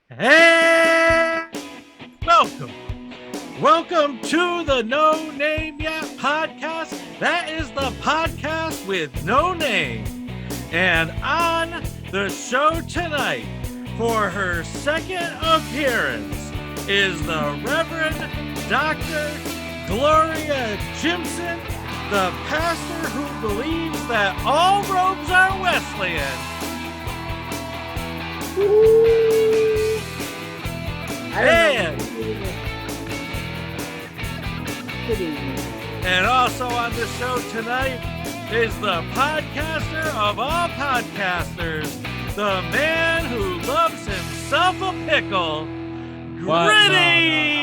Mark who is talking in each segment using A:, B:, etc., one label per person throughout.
A: Hey, welcome. Welcome to the No Name Yet podcast. That is the podcast with no name. And on the show tonight, for her second appearance, is the Reverend Dr. Gloria Jimpson, the pastor who believes that all robes are Wesleyan. And also on the show tonight is the podcaster of all podcasters, the man who loves himself a pickle, Griddy!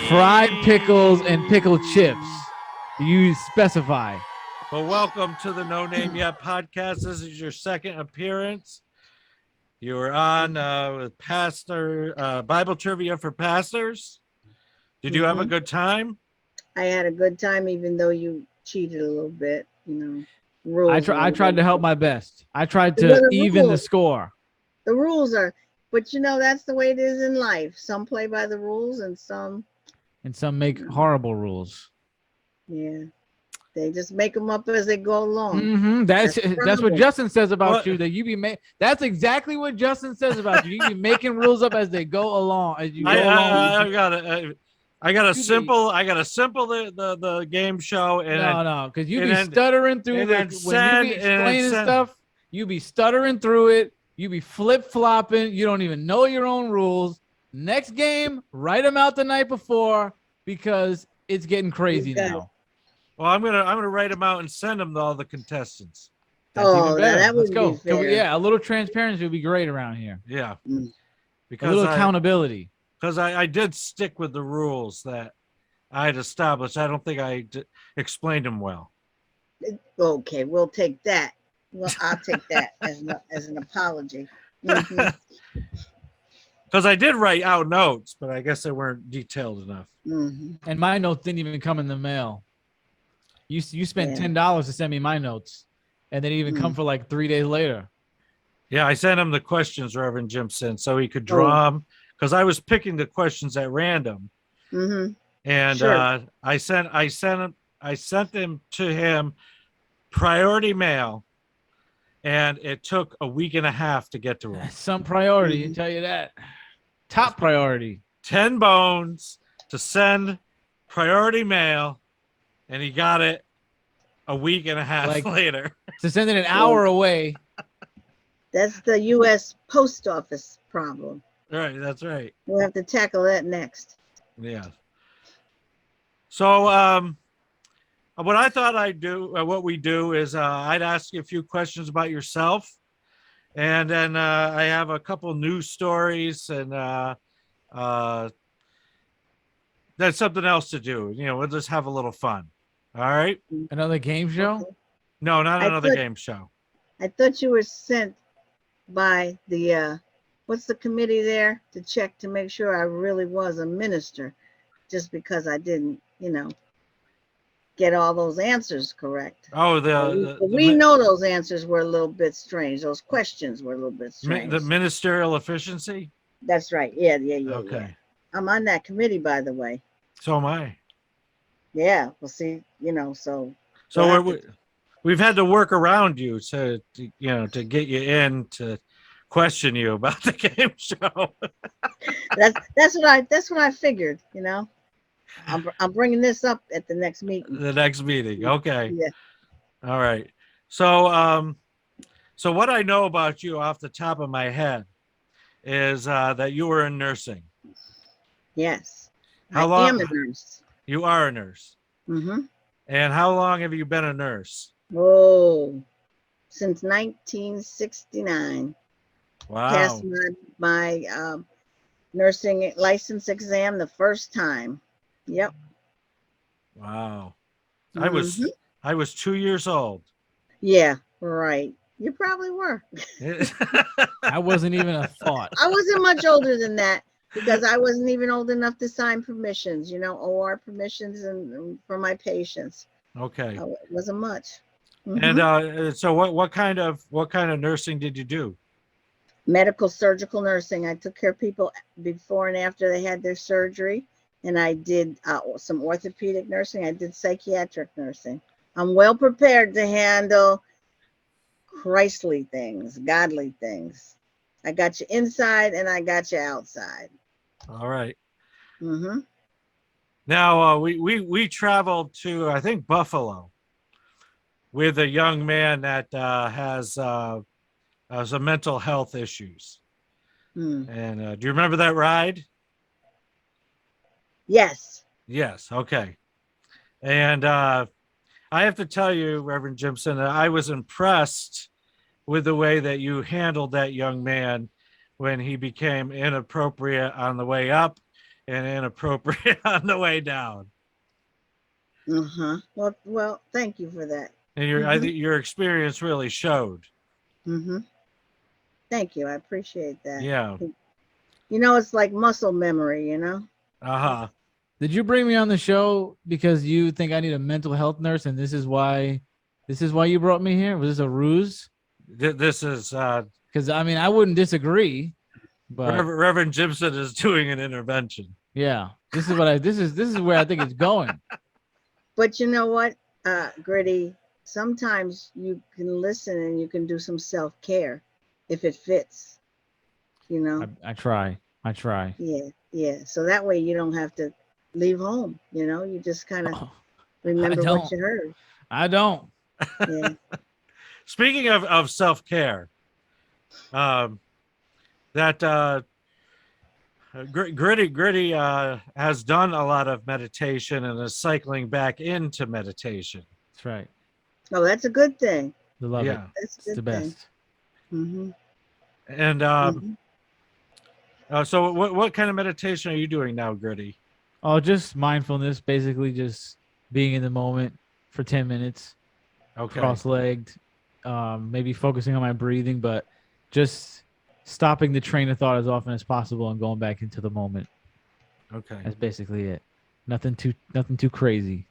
B: No. Fried pickles and pickled chips. You specify.
A: Well, welcome to the No Name Yet podcast. This is your second appearance. You were on with Pastor Bible Trivia for Pastors. Did you have a good time?
C: I had a good time, even though you cheated a little bit. Rules.
B: I tried to help my best. I tried to even the score.
C: The rules are, but that's the way it is in life. Some play by the rules, and some
B: make horrible rules.
C: Yeah, they just make them up as they go along.
B: That's what Justin says about you. That you be That's exactly what Justin says about you. You be making rules up as they go along. As you go along.
A: I got to simple the game show, and
B: because you be stuttering through when you be explaining stuff. You be stuttering through it. You be flip flopping. You don't even know your own rules. Next game, write them out the night before because it's getting crazy now.
A: Well, I'm gonna write them out and send them to all the contestants.
C: That's even better. That
B: Let's go. A little transparency would be great around here.
A: Yeah,
B: because a little accountability.
A: Because I did stick with the rules that I had established. I don't think I explained them well.
C: Okay, we'll take that. Well, I'll take that as an apology.
A: Because I did write out notes, but I guess they weren't detailed enough.
B: And my notes didn't even come in the mail. You spent $10 to send me my notes, and they didn't even come for like 3 days later.
A: Yeah, I sent him the questions, Reverend Jimpson, so he could draw them. Because I was picking the questions at random, and I sent them to him priority mail, and it took a week and a half to get to him.
B: Some priority, I tell you that. Top priority.
A: 10 bones to send priority mail, and he got it a week and a half later.
B: To send it an hour away.
C: That's the U.S. Post Office problem.
A: Right, that's right.
C: We'll have to tackle that next.
A: Yeah. So, what I thought I'd do, what we do is I'd ask you a few questions about yourself, and then I have a couple news stories, and that's something else to do. We'll just have a little fun. All right?
B: Another game show?
C: Okay.
A: No, not another game show.
C: I thought you were sent by the what's the committee there to check to make sure I really was a minister, just because I didn't, get all those answers correct.
A: Oh,
C: we know those answers were a little bit strange. Those questions were a little bit strange.
A: The ministerial efficiency?
C: That's right. Yeah.
A: Okay.
C: Yeah. I'm on that committee, by the way.
A: So am I.
C: Yeah. Well, see, so.
A: So we've had to work around you to get you in to question you about the game show.
C: that's what I figured. I'm bringing this up at the next meeting.
A: Okay.
C: Yeah.
A: All right. So what I know about you off the top of my head is that you were in nursing.
C: Yes.
A: How long?
C: I am a nurse.
A: You are a nurse. And how long have you been a nurse?
C: Oh, since 1969.
A: Wow.
C: Passed my nursing license exam the first time. Yep.
A: Wow. I was 2 years old.
C: Yeah, right. You probably were.
B: I wasn't even a thought.
C: I wasn't much older than that because I wasn't even old enough to sign permissions, OR permissions and for my patients.
A: Okay.
C: It wasn't much.
A: And so what kind of nursing did you do?
C: medical surgical nursing. I took care of people before and after they had their surgery. And I did some orthopedic nursing. I did psychiatric nursing. I'm well prepared to handle Christly things, godly things. I got you inside and I got you outside.
A: All right.
C: Mm-hmm.
A: Now we traveled to, I think, Buffalo with a young man that has some mental health issues. And do you remember that ride?
C: Yes.
A: Yes. Okay. And I have to tell you, Reverend Jimpson, that I was impressed with the way that you handled that young man when he became inappropriate on the way up and inappropriate on the way down.
C: Uh-huh. Well, thank you for that.
A: And I think your experience really showed.
C: Mm-hmm. Thank you. I appreciate that.
A: Yeah.
C: You know, it's like muscle memory, you know?
A: Uh-huh.
B: Did you bring me on the show because you think I need a mental health nurse, and this is why you brought me here? Was this a ruse?
A: This is
B: because I mean I wouldn't disagree, but
A: Reverend Jimpson is doing an intervention.
B: Yeah, this is where I think it's going.
C: But you know what, Griddy, sometimes you can listen and you can do some self-care if it fits, you know?
B: I try.
C: Yeah. So that way you don't have to leave home, you know? You just kind of remember what you heard.
B: I don't.
C: Yeah.
A: Speaking of self-care, that Griddy has done a lot of meditation and is cycling back into meditation.
B: That's right.
C: Oh, that's a good thing.
B: I love it.
C: That's
B: it's the best.
C: Mm-hmm.
A: And so what kind of meditation are you doing now, Griddy?
B: Oh, just mindfulness, basically just being in the moment for 10 minutes.
A: Okay.
B: Cross-legged, maybe focusing on my breathing, but just stopping the train of thought as often as possible and going back into the moment.
A: Okay.
B: That's basically it. Nothing too crazy.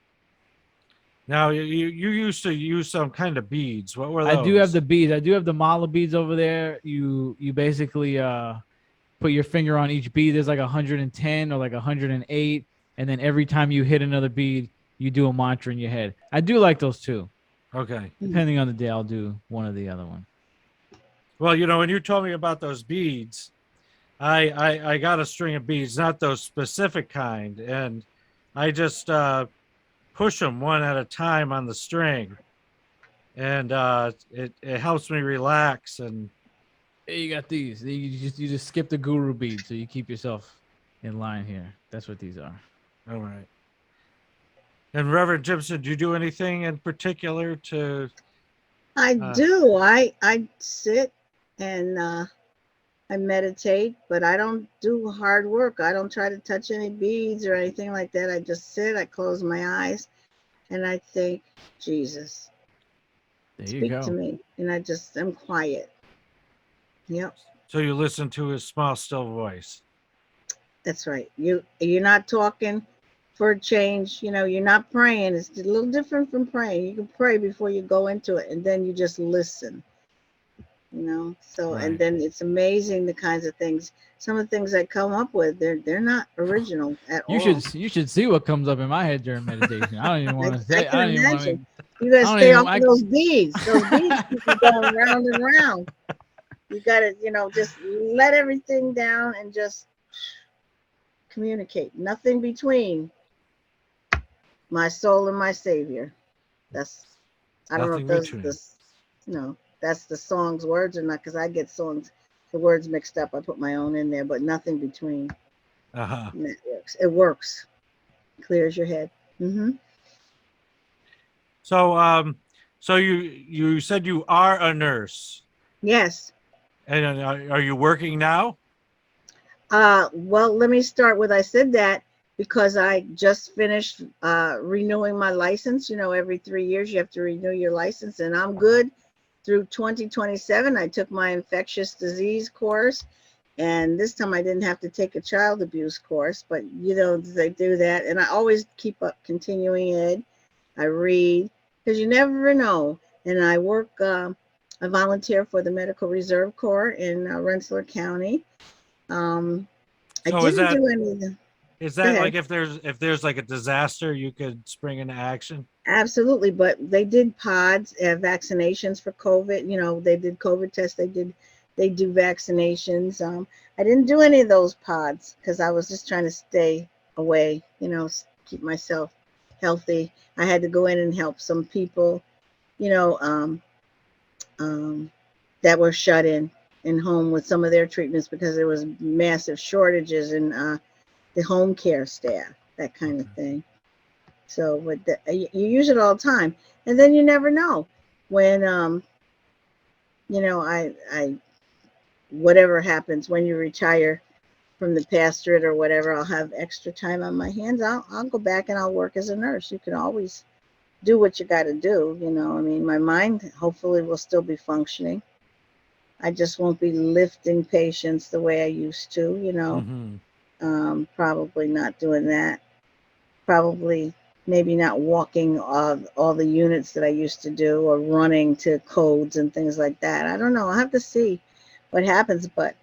A: Now you used to use some kind of beads. What were those?
B: I do have the beads. I do have the mala beads over there. You basically put your finger on each bead. There's like 110 or like 108, and then every time you hit another bead, you do a mantra in your head. I do like those too.
A: Okay.
B: Depending on the day, I'll do one or the other one.
A: Well, you know, when you told me about those beads, I got a string of beads, not those specific kind, and I just push them one at a time on the string, and it helps me relax. And
B: hey, you got these. You just skip the guru bead, so you keep yourself in line here. That's what these are.
A: All right. And Reverend Jimpson, do you do anything in particular to?
C: I do. I sit and I meditate, but I don't do hard work. I don't try to touch any beads or anything like that. I just sit, I close my eyes, and I think, Jesus, speak to me. And I'm quiet. Yep.
A: So you listen to his small, still voice.
C: That's right. You're not talking for a change. You know, you're not praying. It's a little different from praying. You can pray before you go into it, and then you just listen. You know, so right. And then it's amazing the kinds of things. Some of the things I come up with, they're not original at all.
B: You should see what comes up in my head during meditation. I don't even want to say.
C: I can imagine. You gotta stay off of those beads. Those beads keep you going round and round. You gotta, just let everything down and just communicate. Nothing between my soul and my Savior. I don't know if that's the song's words or not, because I get the words mixed up. I put my own in there, but nothing between.
A: Uh-huh.
C: And that works. It works. Clears your head. Mm-hmm.
A: So you said you are a nurse.
C: Yes.
A: And are you working now?
C: Well, let me start with, I said that because I just finished renewing my license. Every 3 years you have to renew your license, and I'm good through 2027. I took my infectious disease course, and this time I didn't have to take a child abuse course, but they do that. And I always keep up continuing ed. I read, because you never know. And I work I volunteer for the Medical Reserve Corps in Rensselaer County. I
A: So
C: didn't do any of the.
A: is
C: Go
A: that
C: ahead.
A: like if there's like a disaster, you could spring into action?
C: Absolutely, but they did pods, vaccinations for COVID. You know, they did COVID tests. They do vaccinations. I didn't do any of those pods because I was just trying to stay away. You know, keep myself healthy. I had to go in and help some people. You know, um, that were shut in home with some of their treatments because there was massive shortages in the home care staff, that kind of thing. So with you use it all the time, and then you never know when you know I whatever happens when you retire from the pastorate or whatever, I'll have extra time on my hands. I'll go back and I'll work as a nurse. You can always do what you got to do. You know, I mean, my mind hopefully will still be functioning. I just won't be lifting patients the way I used to. You know, probably not doing that. Probably maybe not walking all the units that I used to do or running to codes and things like that. I don't know. I'll have to see what happens, but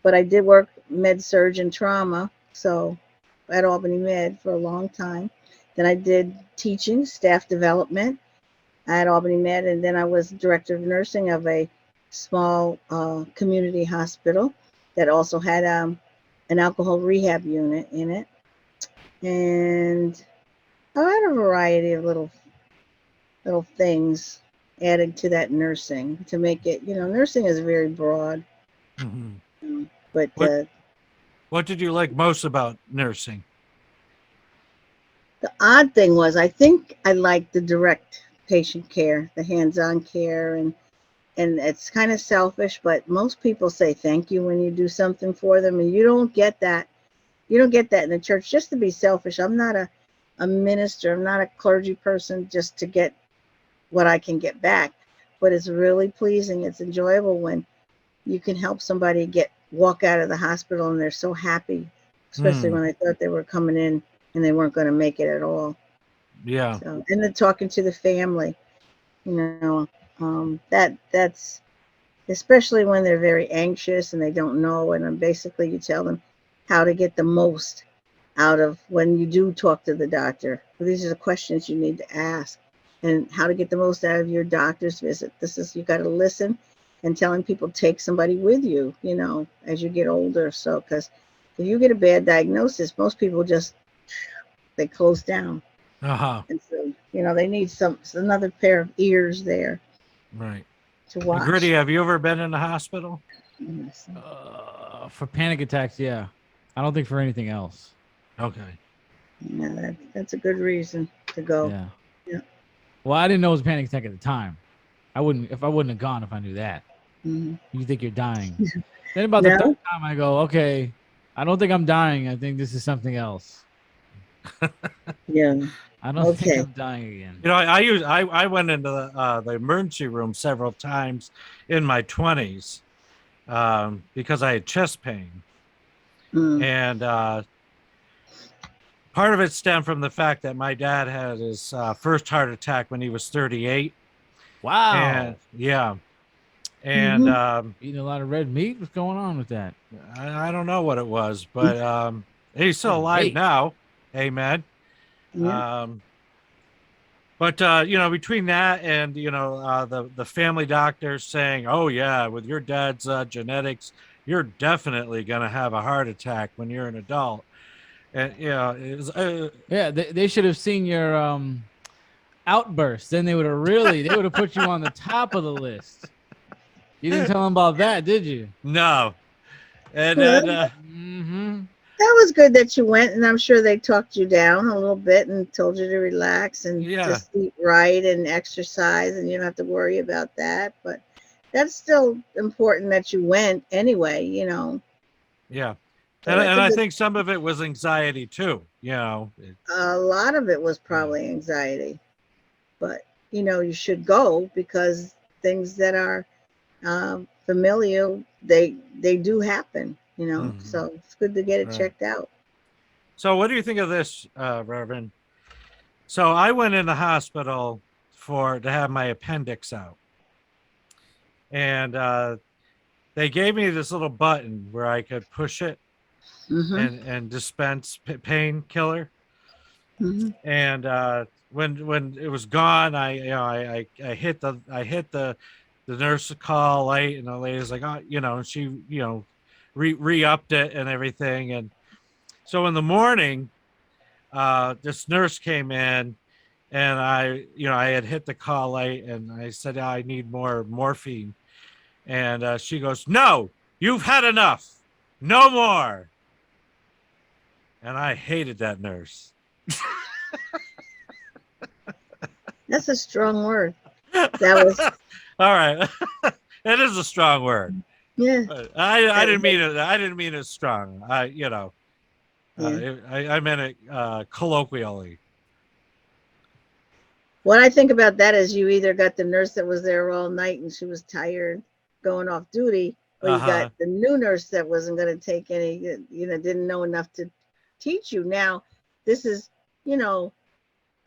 C: I did work med surg and trauma, so at Albany Med for a long time. Then I did teaching, staff development at Albany Med, and then I was director of nursing of a small community hospital that also had an alcohol rehab unit in it. And I had a variety of little things added to that nursing to make it, you know, nursing is very broad. But
A: What did you like most about nursing?
C: the odd thing was, I think I liked the direct patient care, the hands-on care, and it's kind of selfish, but most people say thank you when you do something for them, and you don't get that. You don't get that in the church. Just to be selfish, I'm not a minister. I'm not a clergy person just to get what I can get back. But it's really pleasing. It's enjoyable when you can help somebody walk out of the hospital and they're so happy, especially when they thought they were coming in and they weren't going to make it at all.
A: Yeah.
C: So, and then talking to the family, you know, that's especially when they're very anxious and they don't know. And then basically you tell them how to get the most out of when you do talk to the doctor. These are the questions you need to ask and how to get the most out of your doctor's visit. You got to listen, and telling people take somebody with you, you know, as you get older. So, because if you get a bad diagnosis, most people they close down. And so, you know, they need another pair of ears there.
A: Right.
C: To watch.
A: Griddy, have you ever been in the hospital?
B: For panic attacks, yeah. I don't think for anything else.
A: Okay.
C: Yeah, that's a good reason to go.
B: Yeah. Well, I didn't know it was a panic attack at the time. I wouldn't have gone if I knew that. You think you're dying. Then about the third time I go, okay, I don't think I'm dying. I think this is something else.
C: Yeah.
B: I don't think I'm dying again.
A: You know, I went into the emergency room several times in my 20s because I had chest pain. And part of it stemmed from the fact that my dad had his first heart attack when he was 38.
B: Wow.
A: And, yeah. And
B: eating a lot of red meat. What's going on with that?
A: I don't know what it was, but he's still alive now. Amen.
C: Yeah.
A: But you know, between that and you know the family doctors saying, "Oh yeah, with your dad's genetics, you're definitely gonna have a heart attack when you're an adult," and you know, it was,
B: they should have seen your outburst. Then they would have put you on the top of the list. You didn't tell them about that, did you?
A: No. And then
C: that was good that you went, and I'm sure they talked you down a little bit and told you to relax and just eat right and exercise, and you don't have to worry about that. But that's still important that you went anyway, you know.
A: Yeah. So and I think some of it was anxiety too, you know.
C: A lot of it was probably anxiety. But, you know, you should go because things that are familial, they do happen, you know. So it's good to get it checked out.
A: So what do you think of this, Reverend? So I went in the hospital to have my appendix out. and they gave me this little button where I could push it and dispense painkiller. And when it was gone, I hit the nurse call light, and the lady's like, oh, she re-upped it and everything. And so in the morning, this nurse came in, and I had hit the call light, and I said, I need more morphine. And she goes, no, you've had enough, no more. And I hated that nurse.
C: That's a strong word. That was
A: all right. It is a strong word.
C: Yeah.
A: I didn't mean it. I didn't mean it strong. I meant it colloquially.
C: What I think about that is you either got the nurse that was there all night and she was tired going off duty, or you got the new nurse that wasn't going to take any, didn't know enough to teach you. Now, this is,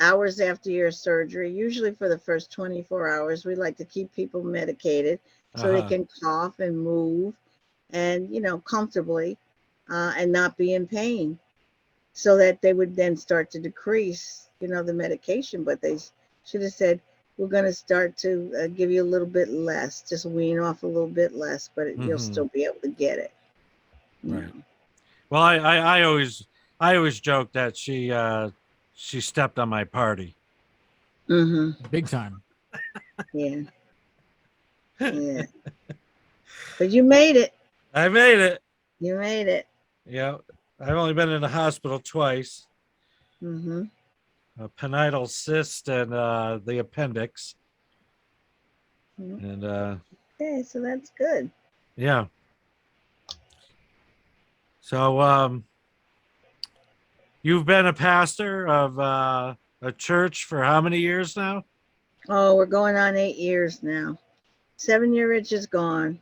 C: hours after your surgery, usually for the first 24 hours, we like to keep people medicated so they can cough and move and, comfortably and not be in pain, so that they would then start to decrease, the medication. But they should have said, we're going to start to give you a little bit less, just wean off a little bit less, but you'll still be able to get it.
A: Right. Well, I always joke that she stepped on my party.
B: Big time.
C: Yeah. Yeah. But you made it.
A: I made it.
C: You made it.
A: Yeah. I've only been in the hospital twice. A penital cyst and the appendix. And
C: okay, so that's good.
A: Yeah. So you've been a pastor of a church for how many years now?
C: Oh, we're going on 8 years now. 7-year itch is gone.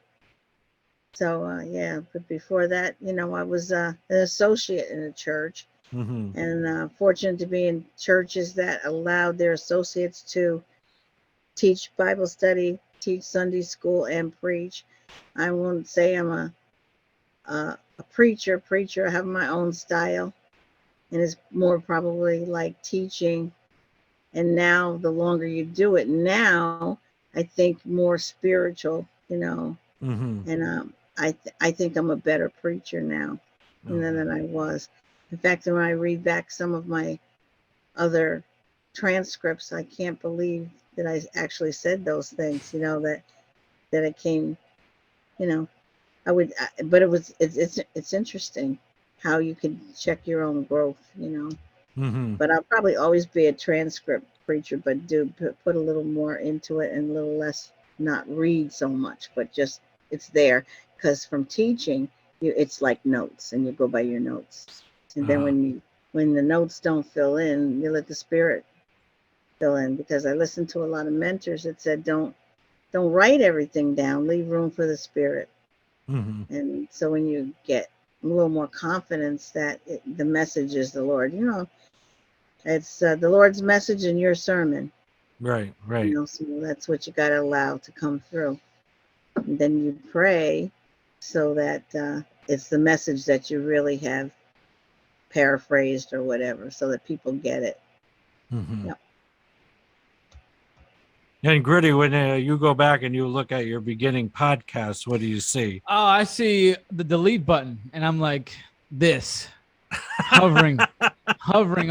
C: So yeah, but before that, I was an associate in a church. And fortunate to be in churches that allowed their associates to teach Bible study, teach Sunday school, and preach. I won't say I'm a preacher. I have my own style, and it's more probably like teaching. And now, the longer you do it, now I think more spiritual, and I think I'm a better preacher now than I was. In fact, when I read back some of my other transcripts, I can't believe that I actually said those things, that it came, but it's interesting how you can check your own growth, But I'll probably always be a transcript preacher, but put a little more into it and a little less, not read so much, but just it's there. Because from teaching, it's like notes, and you go by your notes. And then when the notes don't fill in, you let the Spirit fill in. Because I listened to a lot of mentors that said, don't write everything down, leave room for the Spirit. And so when you get a little more confidence that the message is the Lord, it's the Lord's message in your sermon.
A: Right.
C: So that's what you got to allow to come through. And then you pray so that it's the message that you really have paraphrased or whatever, so that people get it. Yep.
A: And Griddy, when you go back and you look at your beginning podcast, what do you see?
B: Oh, I see the delete button, and I'm like this, hovering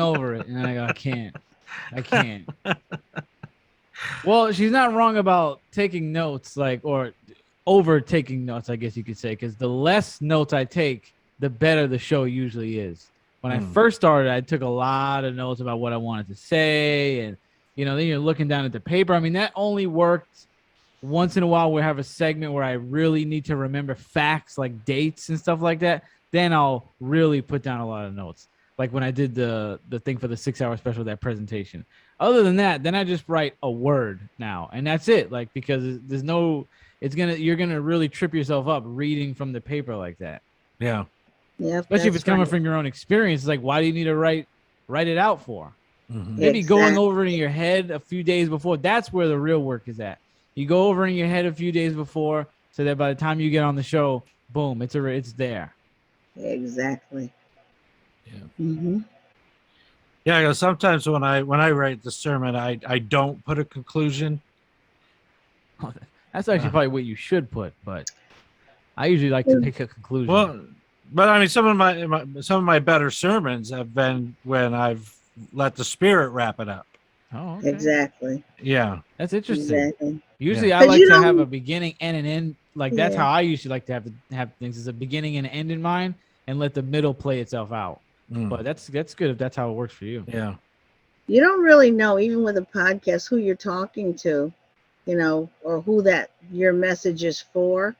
B: over it, and I go, I can't. Well, she's not wrong about taking notes, or over taking notes, I guess you could say, because the less notes I take, the better the show usually is. When I first started, I took a lot of notes about what I wanted to say, and then you're looking down at the paper. I mean, that only worked once in a while. We have a segment where I really need to remember facts like dates and stuff like that. Then I'll really put down a lot of notes. Like when I did the thing for the 6-hour special, that presentation. Other than that, then I just write a word now, and that's it. Because you're gonna really trip yourself up reading from the paper like that.
A: Yeah.
C: Yeah.
B: Especially if it's coming from your own experience. It's like, why do you need to write it out for? Maybe
C: Exactly.
B: going over it in your head a few days before, that's where the real work is at. You go over in your head a few days before, so that by the time you get on the show, boom, it's there.
C: Exactly.
A: Yeah.
C: Mm-hmm.
A: Yeah, because sometimes when I write the sermon, I don't put a conclusion.
B: That's actually probably what you should put, but I usually like to make a conclusion.
A: Well, but I mean, some of my better sermons have been when I've let the Spirit wrap it up.
B: Oh, okay.
C: Exactly.
A: Yeah,
B: that's interesting.
C: Exactly.
B: Usually, I like to have a beginning and an end. Like that's how I usually like to have things: is a beginning and an end in mind, and let the middle play itself out. But that's good if that's how it works for you.
A: Yeah.
C: You don't really know, even with a podcast, who you're talking to, you know, or who that your message is for.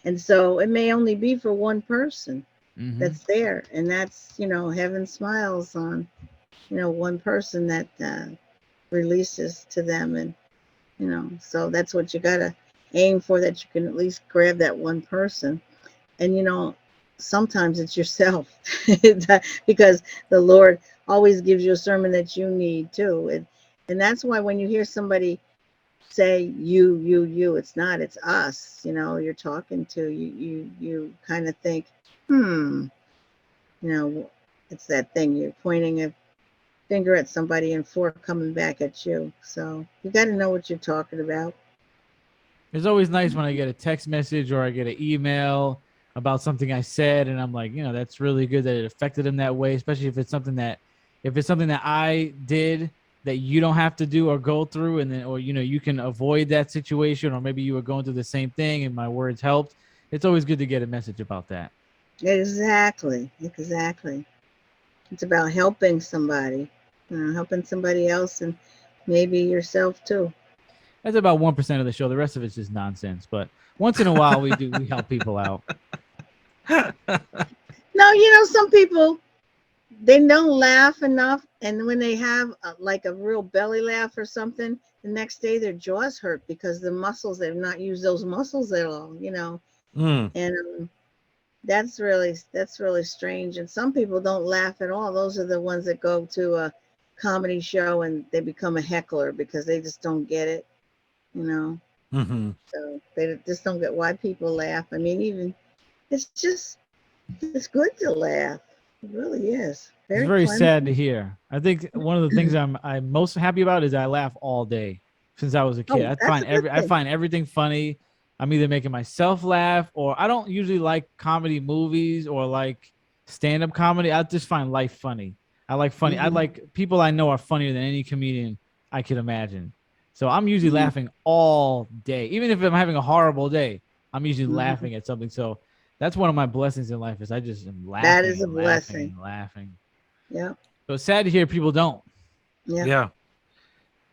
C: And so it may only be for one person that's there. And that's, you know, heaven smiles on, you know, one person that releases to them. And, you know, so that's what you got to aim for, that you can at least grab that one person. And, you know, sometimes it's yourself because the Lord always gives you a sermon that you need too. And that's why when you hear somebody say you, it's not, it's us, you know, you're talking to, you kind of think, you know, it's that thing, you're pointing a finger at somebody and four coming back at you. So you got to know what you're talking about.
B: It's always nice when I get a text message or I get an email about something I said, and I'm like, you know, that's really good that it affected him that way, especially if it's something that I did that you don't have to do or go through, and then, or, you know, you can avoid that situation, or maybe you were going through the same thing and my words helped. It's always good to get a message about that.
C: Exactly. It's about helping somebody, you know, helping somebody else, and maybe yourself too.
B: That's about 1% of the show. The rest of it's just nonsense. But once in a while, we help people out.
C: No, you know, some people, they don't laugh enough, and when they have like a real belly laugh or something, the next day their jaws hurt because the muscles, they've not used those muscles at all, you know. And that's really strange. And some people don't laugh at all. Those are the ones that go to a comedy show and they become a heckler because they just don't get it, you know. So they just don't get why people laugh. I mean, even it's good to laugh. It really is.
B: It's very sad to hear. I think one of the things I'm most happy about is I laugh all day since I was a kid. I find everything funny. I'm either making myself laugh, or I don't usually like comedy movies or like stand-up comedy. I just find life funny. I like funny. I like people I know are funnier than any comedian I could imagine. So I'm usually laughing all day. Even if I'm having a horrible day, I'm usually laughing at something. So that's one of my blessings in life, is I just am laughing.
C: That is a blessing.
B: Laughing.
C: Yeah.
B: So it's sad to hear people don't.
C: Yeah.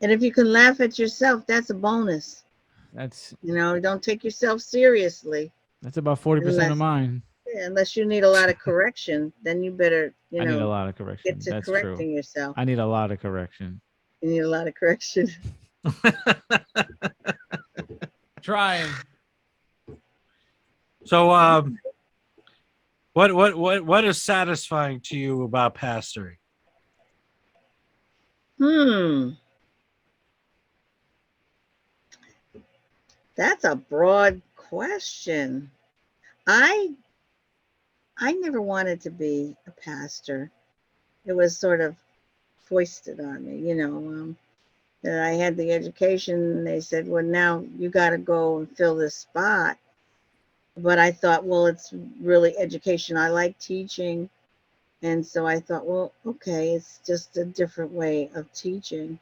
C: And if you can laugh at yourself, that's a bonus.
B: That's,
C: you know, don't take yourself seriously.
B: That's about 40% of mine.
C: Yeah, unless you need a lot of correction, then you better,
B: I need a lot of correction.
C: get to
B: That's
C: correcting
B: true.
C: yourself.
B: I need a lot of correction.
C: You need a lot of correction.
B: Trying.
A: So, what is satisfying to you about pastoring?
C: That's a broad question. I never wanted to be a pastor. It was sort of foisted on me, you know, that I had the education, and they said, well, now you got to go and fill this spot. But I thought, well, it's really education. I like teaching. And so I thought, well, okay, it's just a different way of teaching.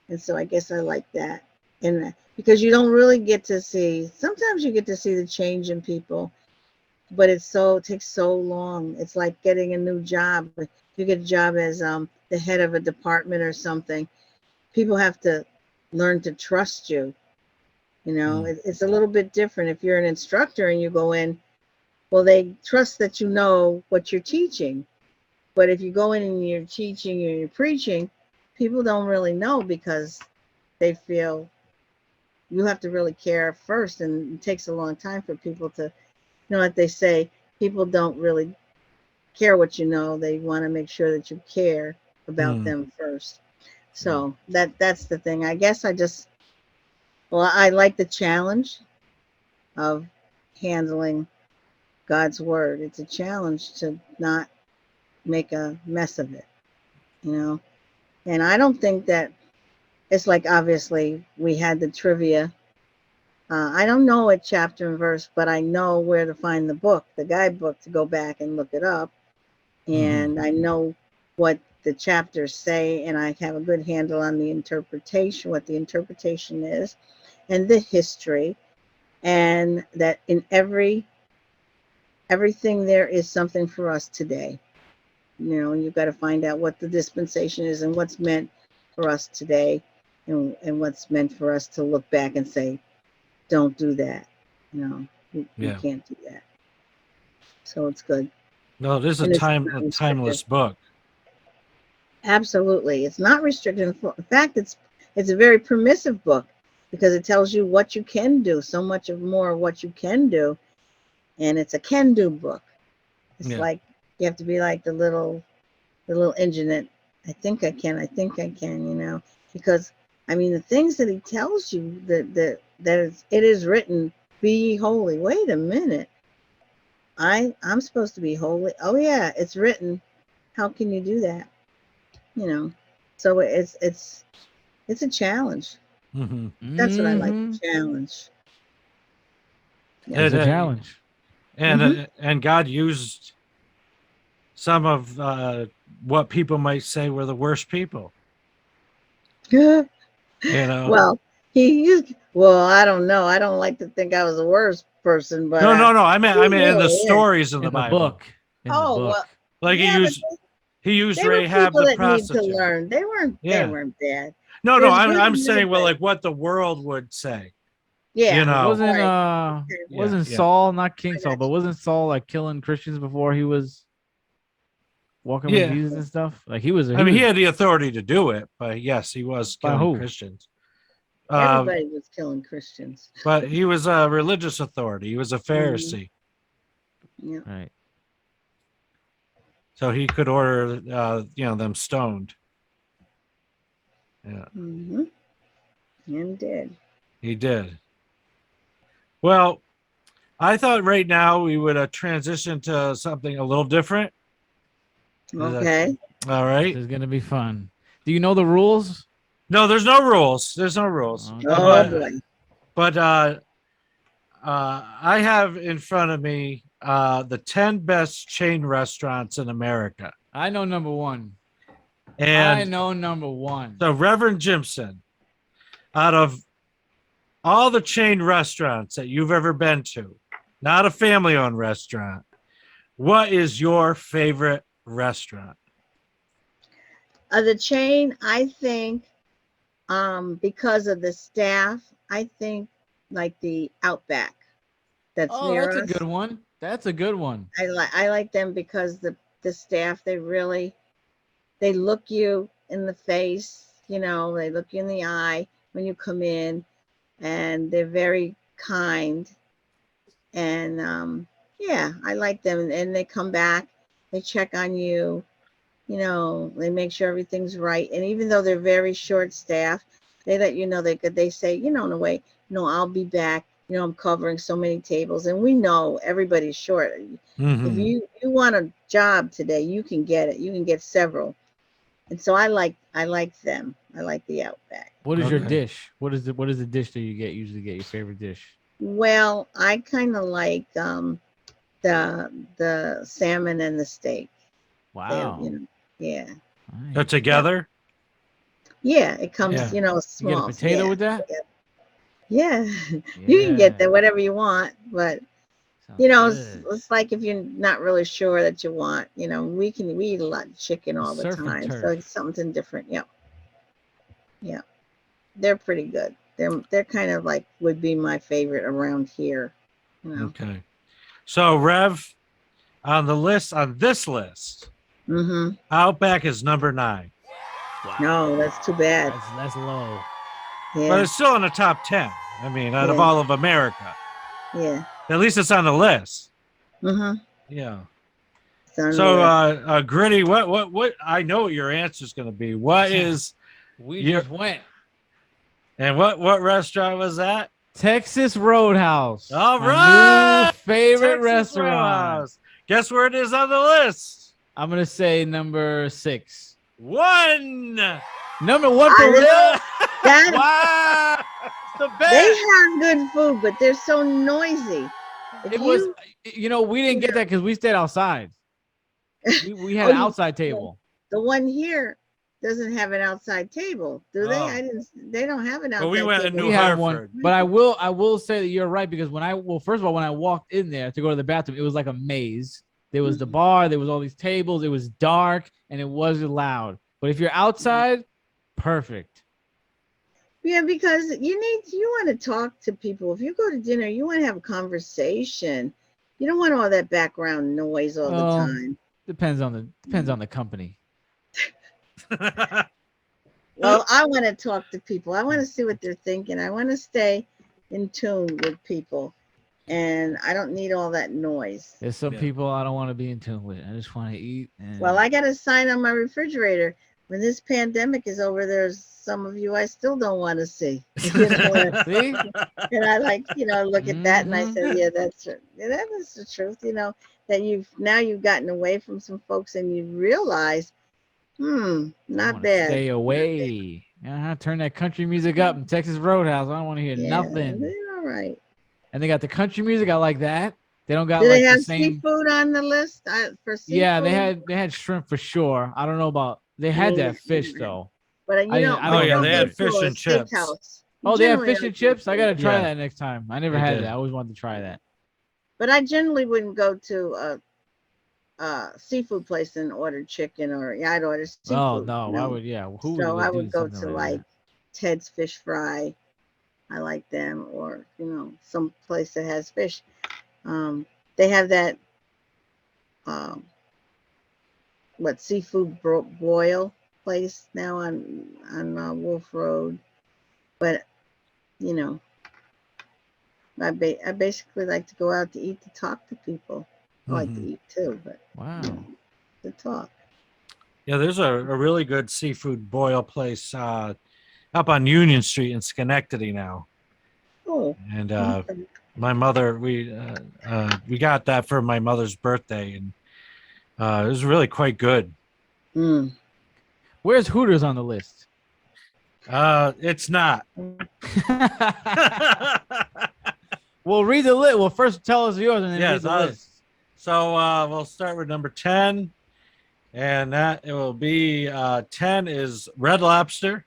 C: And so I guess I like that. And because you don't really get to see, sometimes you get to see the change in people, but it takes so long. It's like getting a new job. You get a job as the head of a department or something. People have to learn to trust you. You know, it's a little bit different if you're an instructor and you go in. Well, they trust that you know what you're teaching. But if you go in and you're teaching and you're preaching, people don't really know, because they feel you have to really care first. And it takes a long time for people to, you know what they say, people don't really care what you know. They want to make sure that you care about them first. So that's the thing. I guess I just Well, I like the challenge of handling God's word. It's a challenge to not make a mess of it, you know. And I don't think that it's like, obviously we had the trivia. I don't know a chapter and verse, but I know where to find the book, the guidebook, to go back and look it up. And I know what the chapters say, and I have a good handle on the interpretation, what the interpretation is, and the history, and that in everything there is something for us today. You know, you've got to find out what the dispensation is and what's meant for us today, and what's meant for us to look back and say, don't do that. You know, you can't do that. So it's good.
A: No, this is a timeless book.
C: Absolutely. It's not restricted. In fact, it's a very permissive book because it tells you what you can do, so much of more of what you can do. And it's a can-do book. It's like you have to be like the little engine that I think I can, you know, because I mean the things that he tells you that it is written, be ye holy. Wait a minute. I'm supposed to be holy. Oh yeah, it's written. How can you do that? You know. So it's a challenge. That's what I like, the challenge.
B: Yeah, it's a challenge.
A: And God used some of what people might say were the worst people.
C: You
A: know.
C: Well, he used. Well, I don't know. I don't like to think I was the worst person, but
A: no. I mean in the stories in the Bible.
B: Book. In the book.
C: Well,
A: like he used Rahab
C: the
A: prostitute.
C: Need to learn. They weren't bad.
A: No, I'm saying like what the world would say.
C: Yeah,
A: you know,
B: wasn't Saul, not King Saul, but wasn't Saul like killing Christians before he was walking with Jesus and stuff? Like he had
A: the authority to do it, but yes, he was killing Christians.
C: Everybody was killing Christians.
A: But he was a religious authority. He was a Pharisee.
C: Yeah.
B: Right.
A: So he could order, them stoned. Yeah.
C: And did.
A: He did. Well, I thought right now we would transition to something a little different.
C: Okay.
A: All right.
B: This is going to be fun. Do you know the rules?
A: No, there's no rules. There's no rules.
C: Oh, boy.
A: But I have in front of me the 10 best chain restaurants in America.
B: I know number one.
A: And
B: I know number one.
A: So Reverend Jimpson, out of all the chain restaurants that you've ever been to, not a family-owned restaurant, what is your favorite restaurant?
C: The chain, I think, because of the staff, I think like the Outback. That's near us.
B: That's a good one. That's a good one.
C: I like them because the staff, they look you in the face, you know, they look you in the eye when you come in, and they're very kind. And I like them. And they come back, they check on you, you know, they make sure everything's right. And even though they're very short staffed, they let you know they say, you know, in a way, I'll be back. You know, I'm covering so many tables, and we know everybody's short. If you want a job today, you can get it. You can get several. And so I like them. I like the Outback.
B: What is your dish? What is the dish that you usually get your favorite dish?
C: Well, I kind of like the salmon and the steak.
B: Wow.
C: Yeah.
A: They're together?
C: Yeah, it comes, small.
B: You get a potato with that?
C: Yeah. You can get that whatever you want, but it's like if you're not really sure that you want, we eat a lot of chicken all the time. So it's something different. Yeah. Yeah. They're pretty good. They're kind of like would be my favorite around here.
A: Okay. So Rev, on this list, Outback is number 9.
B: Wow.
C: No, that's too bad.
B: That's low.
C: Yeah.
A: But it's still in the top 10. I mean, out of all of America.
C: Yeah.
A: At least it's on the list. Yeah. So, Griddy, what? I know what your answer is going to be. What is?
B: We just went.
A: And what restaurant was that?
B: Texas Roadhouse.
A: All
B: my
A: right.
B: new favorite
A: Texas
B: restaurant.
A: Roadhouse. Guess where it is on the list?
B: I'm gonna say number 6.
A: 1.
B: Number 1 for real?
C: That,
A: Wow. It's the best.
C: they have good food, but they're so noisy.
B: It was, we didn't get that because we stayed outside. We had an outside table.
C: The one here doesn't have an outside table, do they?
A: Oh.
C: They don't have an outside
A: But we went
C: table.
A: in New
B: We had
A: Hartford.
B: one, but I will say that you're right because first of all, when I walked in there to go to the bathroom, it was like a maze. There was the bar, there was all these tables, it was dark, and it wasn't loud. But if you're outside, perfect.
C: Yeah, because you want to talk to people. If you go to dinner, you want to have a conversation. You don't want all that background noise all the time.
B: Depends on the company.
C: Well, I want to talk to people. I want to see what they're thinking. I want to stay in tune with people. And I don't need all that noise.
B: There's some people I don't want to be in tune with. I just want to eat.
C: Well, I got a sign on my refrigerator. When this pandemic is over, there's some of you I still don't want to see.
B: See?
C: And I look at that and I say, yeah, that is the truth. That you've gotten away from some folks and you realize, not bad.
B: Stay away. Turn that country music up in Texas Roadhouse. I don't want to hear nothing.
C: They're all right.
B: And they got the country music. I like that. They don't got
C: Do
B: like
C: they have
B: the same
C: seafood on the list for seafood?
B: Yeah, they had shrimp for sure. I don't know about they had that fish though.
C: But
B: they
A: had fish and chips.
B: Oh, they have fish and chips. I gotta try that next time. I never had that. I always wanted to try that.
C: But I generally wouldn't go to a seafood place and order chicken I'd order seafood.
B: Oh no, why would
C: I would go to like Ted's Fish Fry. I like them, or some place that has fish. They have that seafood boil place now on Wolf Road, but I basically like to go out to eat to talk to people. I like to eat too, but to talk.
A: Yeah, there's a really good seafood boil place up on Union Street in Schenectady now.
C: Oh.
A: And my mother, we got that for my mother's birthday, and it was really quite good.
B: Where's Hooters on the list?
A: It's not.
B: Well, read the list. Well, first tell us yours and then read the list.
A: So we'll start with number 10, and that it will be 10 is Red Lobster.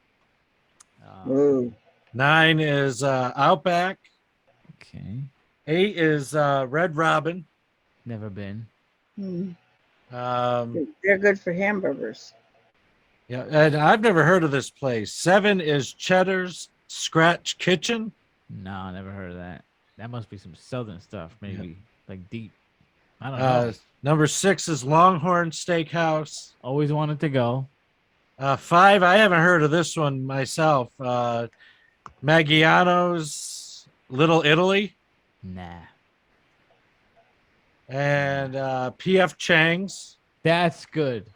A: 9 is Outback.
B: Okay.
A: 8 is Red Robin.
B: Never been.
C: They're good for hamburgers.
A: Yeah, and I've never heard of this place. 7 is Cheddar's Scratch Kitchen.
B: No, never heard of that. That must be some southern stuff, maybe like deep. I don't know.
A: Number 6 is Longhorn Steakhouse.
B: Always wanted to go.
A: 5, I haven't heard of this one myself. Maggiano's Little Italy.
B: Nah.
A: And P.F. Chang's.
B: That's good.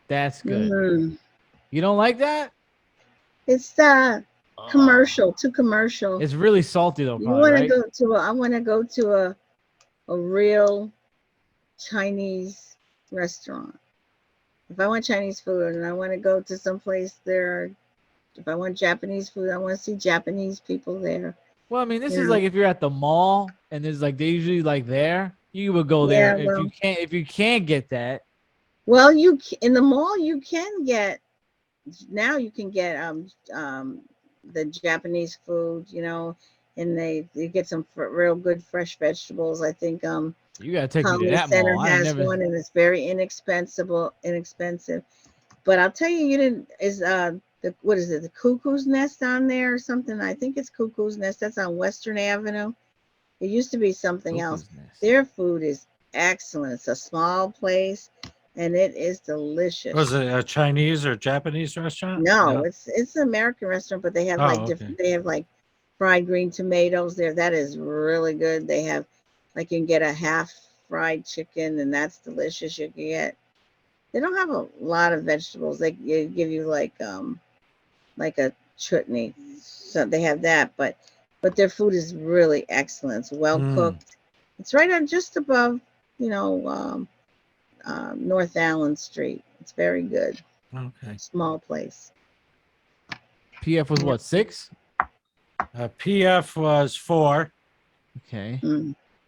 B: That's good. You don't like that?
C: It's commercial, too commercial.
B: It's really salty though.
C: I want to go to a real Chinese restaurant. If I want Chinese food and I want to go to some place there, if I want Japanese food, I want to see Japanese people there.
B: Well, I mean, this is like if you're at the mall and there's like they usually like there, you would go there. If you can't get that.
C: Well, in the mall you can get the Japanese food, and you get some real good fresh vegetables. I think
B: you gotta take me to that
C: Center
B: mall.
C: has one, and it's very inexpensive. But I'll tell you, what is it? The Cuckoo's Nest on there or something? I think it's Cuckoo's Nest. That's on Western Avenue. It used to be something else. Their food is excellent. It's a small place, and it is delicious.
A: Was it a Chinese or Japanese restaurant?
C: No, it's an American restaurant, but they have different. They have like fried green tomatoes there. That is really good. They have you can get a half fried chicken, and that's delicious. You can get. They don't have a lot of vegetables. They give you like a chutney. So they have that, but their food is really excellent. It's well cooked. It's right on just above, North Allen Street. It's very good.
A: Okay.
C: Small place.
B: PF was what, 6?
A: PF was 4.
B: Okay.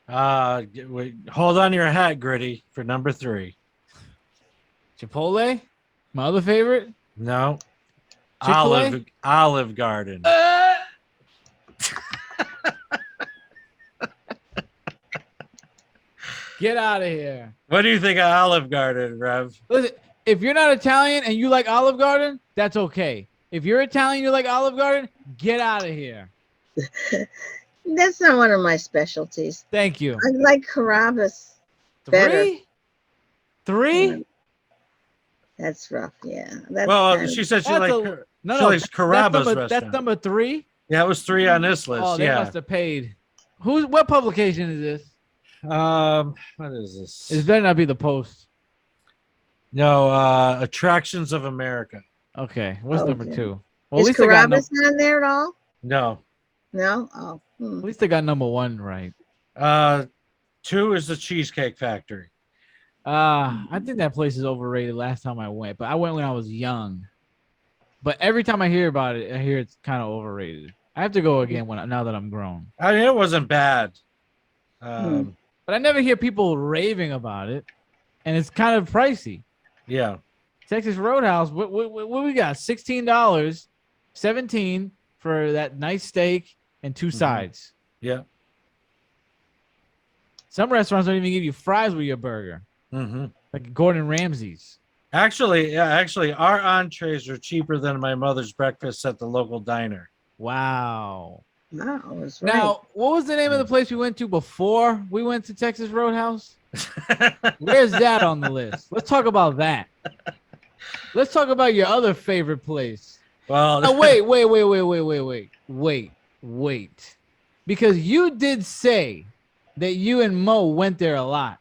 A: Hold on your hat, Griddy, for number 3.
B: Chipotle, my other favorite.
A: No.
B: Chick-fil-A?
A: Olive Garden.
B: Get out of here.
A: What do you think of Olive Garden, Rev?
B: Listen, if you're not Italian and you like Olive Garden, that's okay. If you're Italian, you like Olive Garden, get out of here.
C: That's not one of my specialties.
B: Thank you.
C: I like Carrabba's better.
B: 3?
C: That's rough, yeah.
A: She said she likes
B: Carrabba's
A: Carrabba's restaurant.
B: That's number 3?
A: Yeah, it was 3 on this list.
B: Oh, they must have paid. What publication is this?
A: What is this?
B: It better not be the Post.
A: No, Attractions of America.
B: Okay, what's number 2?
C: Well, is Carrabba's not there at all?
A: No.
C: No? Oh.
B: At least they got number 1 right.
A: 2 is the Cheesecake Factory.
B: I think that place is overrated last time I went, but I went when I was young. But every time I hear about it, I hear it's kind of overrated. I have to go again now that I'm grown.
A: I mean, it wasn't bad.
B: But I never hear people raving about it, and it's kind of pricey.
A: Yeah.
B: Texas Roadhouse, what we got? $16, $17 for that nice steak and 2 sides.
A: Yeah.
B: Some restaurants don't even give you fries with your burger. Like Gordon Ramsay's.
A: Actually, our entrees are cheaper than my mother's breakfast at the local diner.
B: Wow.
C: No, that's right.
B: Now, what was the name of the place we went to before we went to Texas Roadhouse? Where's that on the list? Let's talk about that. Let's talk about your other favorite place.
A: Well,
B: now, wait. Because you did say that you and Mo went there a lot.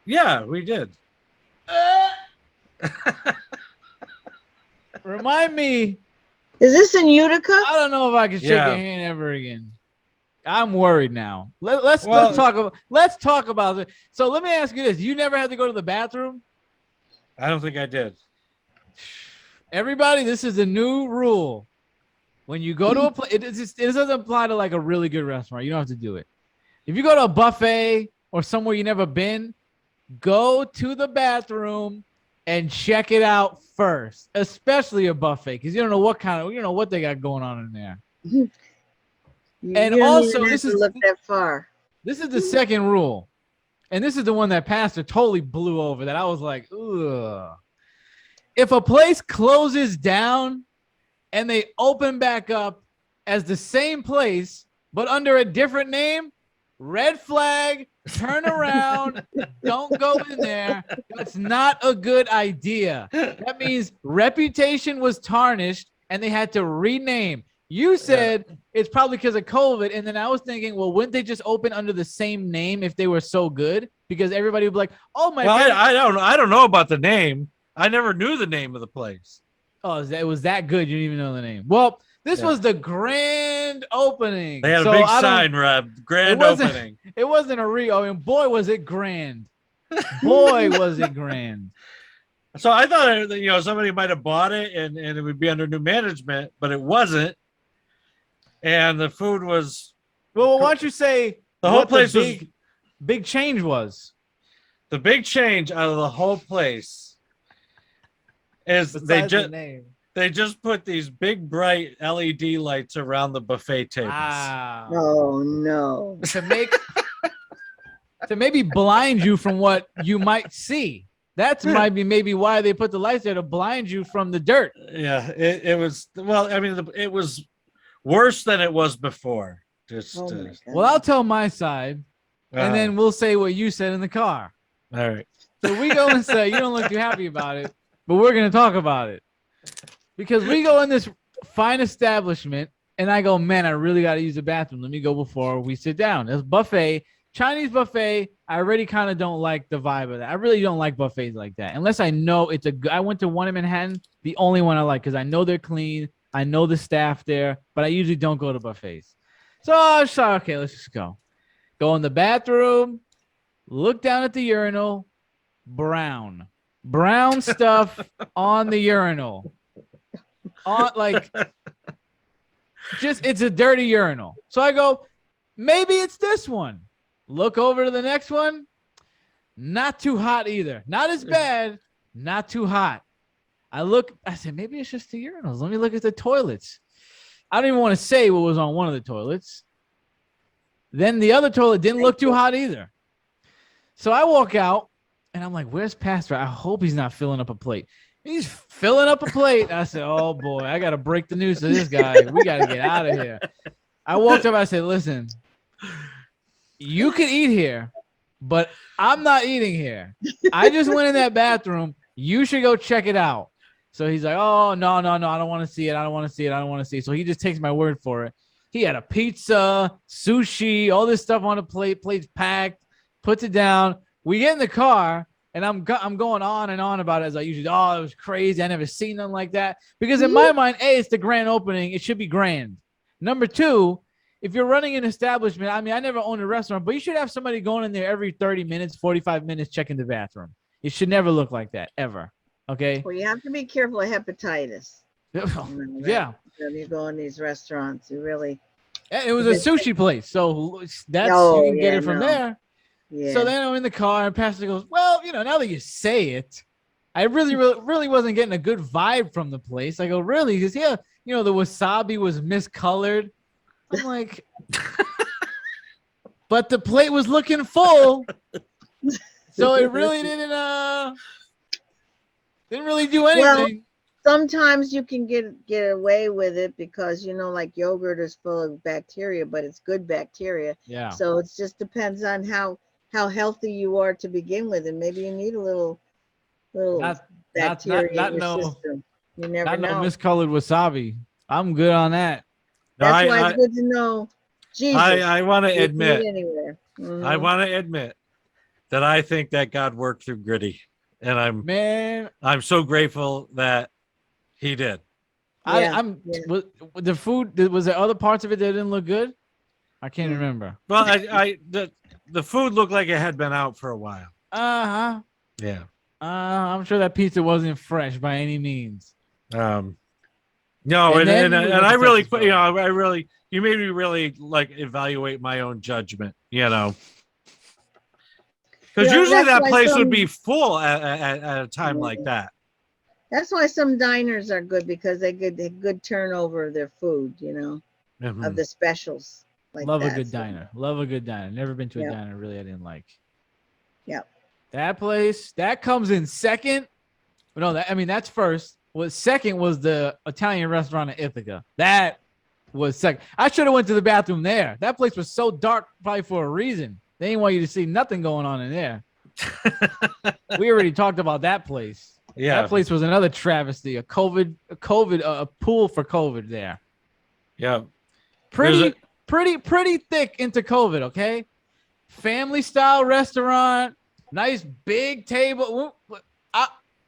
A: Yeah, we did.
B: Remind me.
C: Is this in Utica?
B: I don't know if I can shake your hand ever again. I'm worried now. Let's talk about it. So let me ask you this: you never had to go to the bathroom?
A: I don't think I did.
B: Everybody, this is a new rule. When you go to a place, it doesn't apply to like a really good restaurant. You don't have to do it. If you go to a buffet or somewhere you never been, go to the bathroom and check it out first, especially a buffet, because you don't know what they got going on in there. And also, this is
C: look that far.
B: This is the second rule, and this is the one that Pastor totally blew over. That I was like, ugh. If a place closes down and they open back up as the same place but under a different name, red flag, turn around, don't go in there. That's not a good idea. That means reputation was tarnished and they had to rename. You said it's probably because of COVID, and then I was thinking, well, wouldn't they just open under the same name if they were so good? Because everybody would be like, "Oh my!"
A: Well, I don't know about the name. I never knew the name of the place.
B: Oh, it was that good? You didn't even know the name. Well, this was the grand opening.
A: They had a big sign, Rob. Grand opening.
B: It wasn't a I mean, boy, was it grand. Boy, was it grand.
A: So I thought somebody might have bought it and it would be under new management, but it wasn't. And the food was.
B: Well, why don't you say
A: the whole place
B: big change was?
A: The big change out of the whole place is they just put these big bright LED lights around the buffet tables.
B: Wow.
C: Oh no!
B: To maybe blind you from what you might see. That's maybe why they put the lights there, to blind you from the dirt.
A: Yeah, it was. Well, I mean, it was worse than it was before.
B: Well, I'll tell my side, and then we'll say what you said in the car.
A: All right.
B: So we go and say, you don't look too happy about it, but we're going to talk about it. Because we go in this fine establishment, and I go, man, I really got to use the bathroom. Let me go before we sit down. It's buffet, Chinese buffet. I already kind of don't like the vibe of that. I really don't like buffets like that. Unless I know it's I went to one in Manhattan, the only one I like, because I know they're clean. I know the staff there, but I usually don't go to buffets. So I thought, okay, let's just go. Go in the bathroom, look down at the urinal, brown stuff on the urinal. It's a dirty urinal. So I go, maybe it's this one. Look over to the next one. Not too hot either. Not as bad. Not too hot. I said, maybe it's just the urinals. Let me look at the toilets. I don't even want to say what was on one of the toilets. Then the other toilet didn't look too hot either. So I walk out and I'm like, where's Pastor? I hope he's not filling up a plate. He's filling up a plate. I said, oh boy, I got to break the news to this guy. We got to get out of here. I walked up. I said, listen, you can eat here, but I'm not eating here. I just went in that bathroom. You should go check it out. So he's like, oh, no. I don't want to see it. So he just takes my word for it. He had a pizza, sushi, all this stuff on a plate, plates packed, puts it down. We get in the car, and I'm going on and on about it as I usually do. Oh, it was crazy. I never seen nothing like that. Because in my mind, A, it's the grand opening. It should be grand. Number two, if you're running an establishment, I mean, I never owned a restaurant, but you should have somebody going in there every 30 minutes, 45 minutes, checking the bathroom. It should never look like that, ever. Okay?
C: Well, you have to be careful of hepatitis.
B: Yeah.
C: When you go in these restaurants, you really.
B: It was a sushi place, so you can get it from there. Yeah. So then I'm in the car, and Pastor goes, well, now that you say it, I really wasn't getting a good vibe from the place. I go, really? Because, the wasabi was miscolored. I'm like, but the plate was looking full. So it really didn't really do anything.
C: Well, sometimes you can get away with it because, like yogurt is full of bacteria, but it's good bacteria. Yeah. So it just depends on how healthy you are to begin with, and maybe you need a little bacteria in your system. You never know.
B: No miscolored wasabi. I'm good on that.
C: That's why it's good to know Jesus.
A: I want to admit.
C: Mm-hmm.
A: I want to admit that I think that God worked through Griddy, and I'm so grateful that He did.
B: The food, was there other parts of it that didn't look good? I can't remember.
A: Well, the food looked like it had been out for a while. Yeah.
B: I'm sure that pizza wasn't fresh by any means.
A: No, and I really, you made me really evaluate my own judgment, because usually that place would be full at a time like that.
C: That's why some diners are good, because they get good turnover of their food,
A: Mm-hmm.
C: of the specials.
B: Love a good diner. Never been to a diner really I didn't like.
C: Yep.
B: That place, that comes in second. No, that's first. Second was the Italian restaurant in Ithaca. That was second. I should have went to the bathroom there. That place was so dark, probably for a reason. They didn't want you to see nothing going on in there. We already talked about that place. Yeah, that place was another travesty. A pool for COVID there.
A: Yeah,
B: pretty thick into COVID. Okay, family style restaurant, nice big table.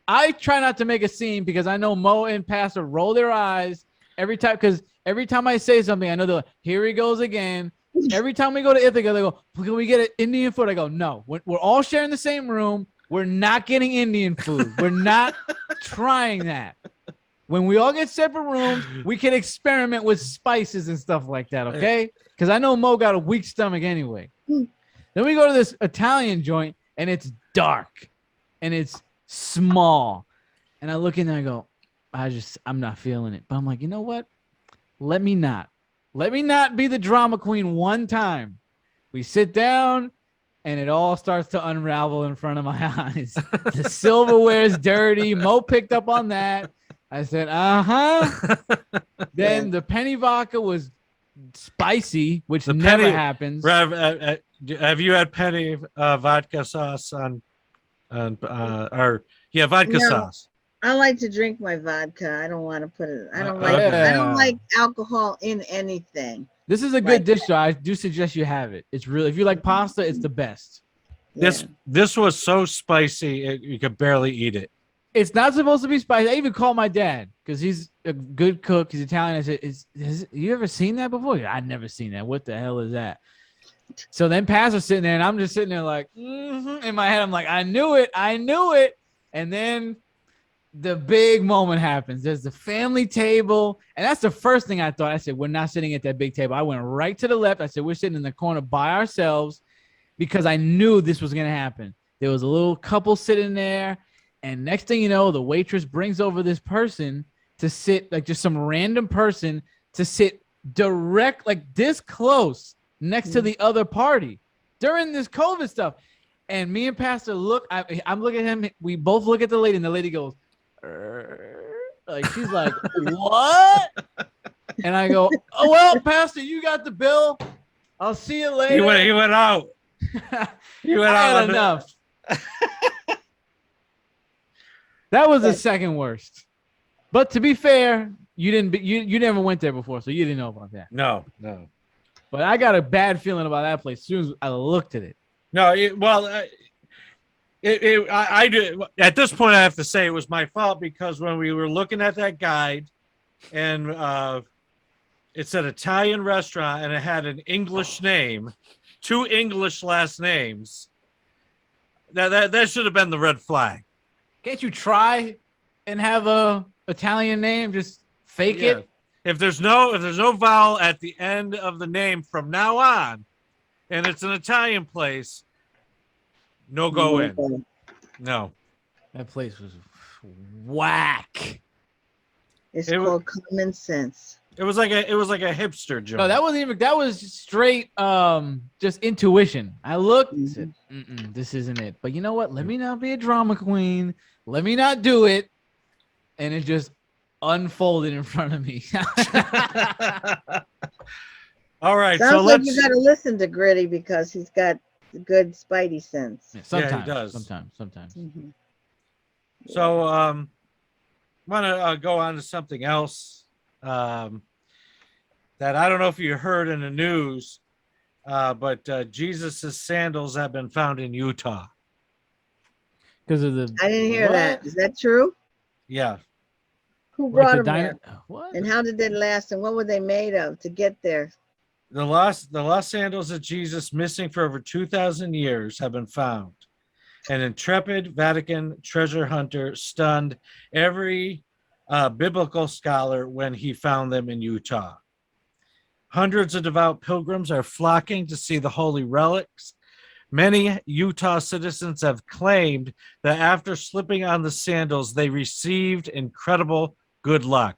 B: I try not to make a scene because I know Mo and Pastor roll their eyes every time. Because every time I say something, I know they're like, here he goes again. Every time we go to Ithaca, they go, can we get an Indian food? I go, no. We're all sharing the same room. We're not getting Indian food. We're not trying that. When we all get separate rooms, we can experiment with spices and stuff like that, okay? Because I know Mo got a weak stomach anyway. Then we go to this Italian joint, and it's dark, and it's small, and I look in there and I go, I'm not feeling it. But I'm like, you know what? Let me not be the drama queen one time. We sit down and it all starts to unravel in front of my eyes. The silverware is dirty. Mo picked up on that. I said, Then the penny vodka was spicy, which never happens.
A: Rev, have you had penny vodka sauce vodka sauce?
C: I like to drink my vodka. I don't want to put it. I don't like alcohol in anything.
B: This is a good dish, though. I do suggest you have it. It's really, if you like pasta, it's the best.
A: This was so spicy you could barely eat it.
B: It's not supposed to be spicy. I even called my dad because he's a good cook. He's Italian. I said, "Has you ever seen that before?" I'd never seen that. What the hell is that? So then Pastor's sitting there, and I'm just sitting there like, in my head, I'm like, I knew it. And then the big moment happens. There's the family table, and that's the first thing I thought. I said, we're not sitting at that big table. I went right to the left. I said, we're sitting in the corner by ourselves because I knew this was going to happen. There was a little couple sitting there. And next thing you know, the waitress brings over this person to sit, like just some random person to sit direct, like this close next to the other party during this COVID stuff. And me and Pastor look, I'm looking at him. We both look at the lady, and the lady goes, like, she's like, what? And I go, oh, well, Pastor, you got the bill. I'll see you later.
A: He went out. He went out.
B: Had enough. That was the second worst. But to be fair, you never went there before, so you didn't know about that.
A: No.
B: But I got a bad feeling about that place as soon as I looked at it.
A: No, I do. At this point, I have to say it was my fault because when we were looking at that guide, and it said Italian restaurant, and it had an English name, 2 English last names. That should have been the red flag.
B: Can't you try and have a Italian name? Just fake it.
A: If there's no vowel at the end of the name from now on, and it's an Italian place, no go in. No.
B: That place was whack.
C: It's called common sense.
A: It was like a hipster joke.
B: No, that was straight just intuition. I looked and said, this isn't it. But you know what? Let me not be a drama queen. Let me not do it. And it just unfolded in front of me.
A: All right.
C: Sounds like you got to listen to Griddy because he's got good spidey sense.
B: Yeah, sometimes,
A: he does.
B: Sometimes.
C: Mm-hmm.
A: So want to go on to something else that I don't know if you heard in the news, but Jesus' sandals have been found in Utah.
B: Because of the
C: I didn't hear that. Is that true?
A: Yeah.
C: Who brought them there?
B: What?
C: And how did they last? And what were they made of to get there?
A: The lost sandals of Jesus, missing for over 2,000 years, have been found. An intrepid Vatican treasure hunter stunned every biblical scholar when he found them in Utah. Hundreds of devout pilgrims are flocking to see the holy relics. Many Utah citizens have claimed that after slipping on the sandals, they received incredible good luck.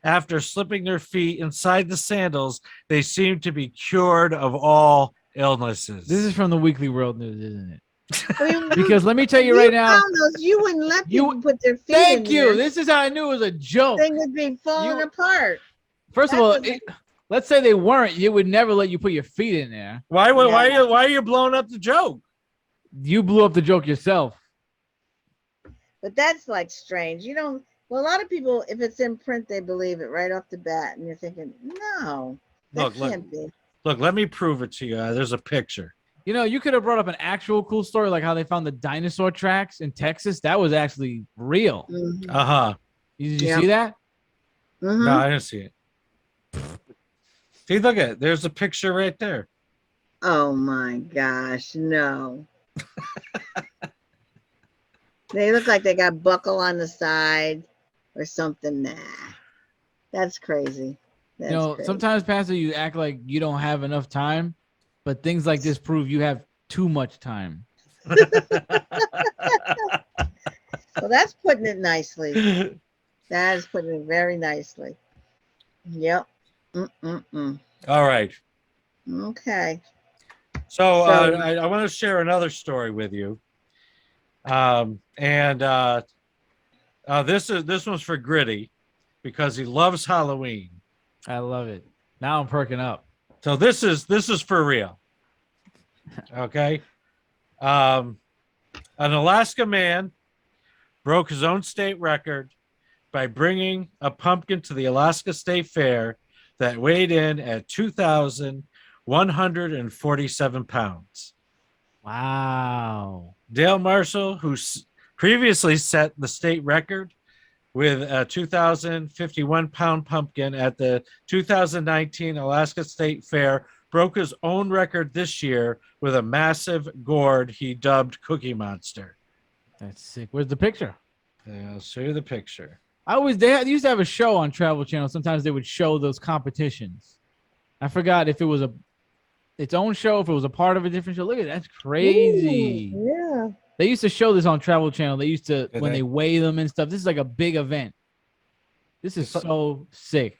A: After slipping their feet inside the sandals, they seem to be cured of all illnesses.
B: This is from the Weekly World News, isn't it?
C: I mean,
B: Because let me tell you right now,
C: you wouldn't let people put their feet
B: thank
C: in
B: you.
C: there.
B: This is how I knew it was a joke.
C: They would be falling apart.
B: First of all, let's say they weren't. You would never let you put your feet in there.
A: Why are you blowing up the joke?
B: You blew up the joke yourself.
C: But that's like strange. You don't. Well, a lot of people, if it's in print, they believe it right off the bat, and you're thinking, no, that can't be.
A: Look, let me prove it to you. There's a picture.
B: You know, you could have brought up an actual cool story, like how they found the dinosaur tracks in Texas. That was actually real.
C: Mm-hmm.
B: Did you see that?
C: Mm-hmm.
A: No, I didn't see it. See, look at it. There's a picture right there.
C: Oh my gosh, no. They look like they got buckle on the side or something. Nah, that's crazy. That's crazy.
B: Sometimes, Pastor, you act like you don't have enough time, but things like this prove you have too much time.
C: Well, that's putting it nicely. That is putting it very nicely. Yep.
A: All right.
C: Okay.
A: So I want to share another story with you. This one's for Griddy because he loves Halloween.
B: I love it. Now I'm perking up.
A: So this is for real. Okay. An Alaska man broke his own state record by bringing a pumpkin to the Alaska State Fair that weighed in at 2,147 pounds.
B: Wow.
A: Dale Marshall, who previously set the state record with a 2,051-pound pumpkin at the 2019 Alaska State Fair, broke his own record this year with a massive gourd he dubbed Cookie Monster.
B: That's sick. Where's the picture?
A: I'll show you the picture.
B: They used to have a show on Travel Channel. Sometimes they would show those competitions. I forgot if it was its own show, if it was a part of a different show. Look at that. That's crazy.
C: Ooh, yeah.
B: They used to show this on Travel Channel. They used to, when they weigh them and stuff. This is like a big event. This is so sick.